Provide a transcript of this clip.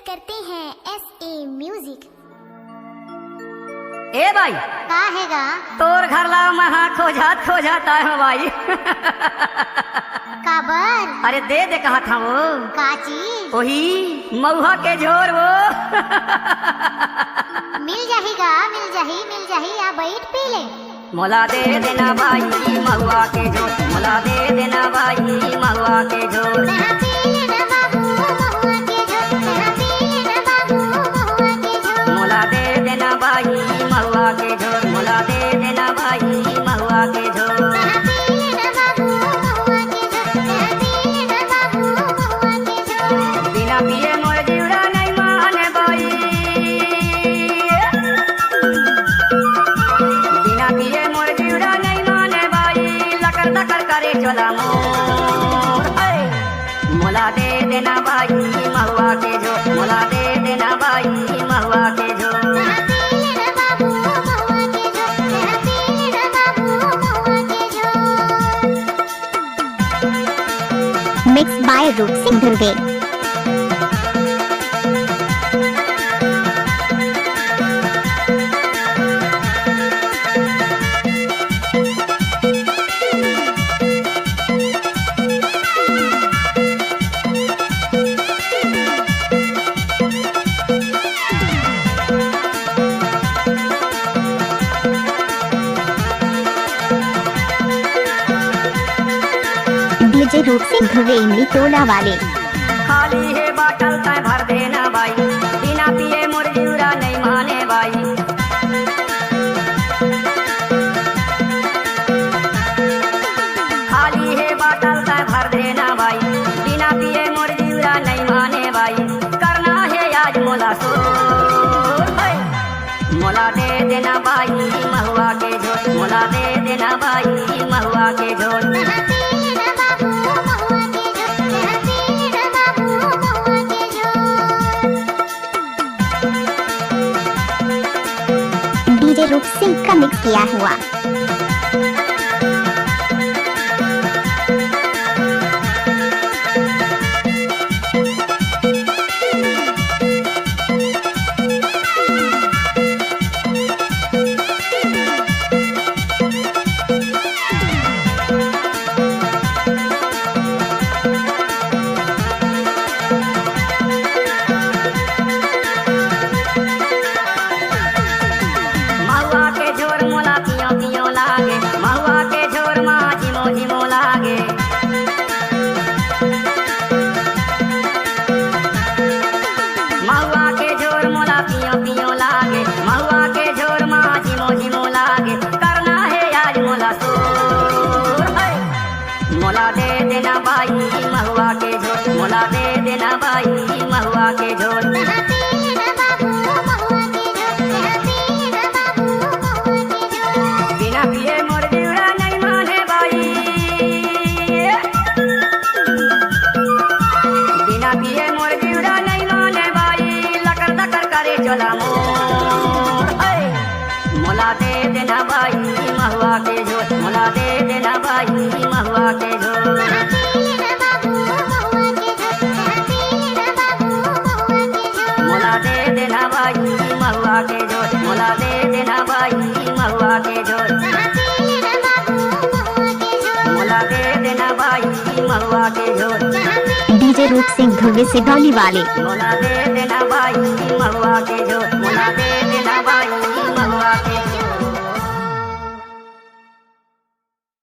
करते हैं SA music. ए भाई का हैगा तोर घर ला महा खोजाता है भाई। काबर अरे दे दे कहा था वो काची वही मऊहा के झोर वो। मिल जाही आ बैठ पी ले। मोला दे देना भाई महुआ के झोर, मोला दे देना भाई महुआ के झोर। यहाँ पी लेना बाबू महुआ के झोर, यहाँ पी लेना बाबू महुआ के झोर। मोला दे देना भाई महुआ के झोर, मोला दे देना भाई महुआ के झोर। यहाँ पी लेना बाबू महुआ के झोर, यहाँ पी लेना बाबू महुआ के झोर। बिना पिए मोर जीवड़ा नहीं माने भाई, बिना पिए मोर जीवड़ा नहीं माने भाई। लकर दकर करे चला मोर। मोला दे देना भाई महुआ के झोर, मोला दे देना भाई महुआ के झोर। यहाँ पी लेना बाबू महुआ के झोर, यहाँ पी लेना बाबू महुआ के झोर। Mixed by Roop Singh Dhurve. DJ Roop Singh Dhurve इमली टोला वाले। खाली है बाटल तय भर देना भाई, बिना पिए मोर जीवड़ा नहीं माने भाई। खाली है बाटल तय भर देना भाई, बिना पिए मोर जीवड़ा नहीं माने भाई। करना है आज मोला सोर। मोला दे देना भाई महुआ के झोर, मोला दे देना भाई महुआ के झोर। यहाँ पी लेना बाबू महुआ के झोर, यहाँ पी लेना बाबू महुआ के झोर। DJ Roop Singh का मिक्स किया हुआ। महुआ के झोर मोला पियो पियो लागे, महुआ के झोर माँ झिमो झिमो लागे। महुआ के झोर मोला पियो पियो लागे, महुआ के झोर माँ झिमो झिमो लागे। करना है आज मोला सोर। मोला दे देना भाई महुआ के झोर, मोला दे देना भाई महुआ के झोर। यहाँ पी लेना बाबू महुआ के झोर, यहाँ पी लेना बाबू महुआ के झोर। बिना पिए मोर जीवड़ा नहीं माने भाई, बिना पिए मोर जीवड़ा नहीं माने भाई। लकर दकर करे चला मोर। मोला दे देना भाई महुआ के झोर, मोला दे देना भाई महुआ के झोर। यहाँ पी लेना बाबू महुआ के झोर, यहाँ पी लेना बाबू महुआ के झोर। मोला दे देना भाई महुआ के झोर, मोला दे देना भाई महुआ के झोर। यहाँ पी लेना बाबू महुआ के झोर, मोला दे देना भाई महुआ के झोर। यहाँ पी DJ Roop Singh Dhurve Sidhauli वाले। मोला दे देना भाई महुआ के झोर, मोला दे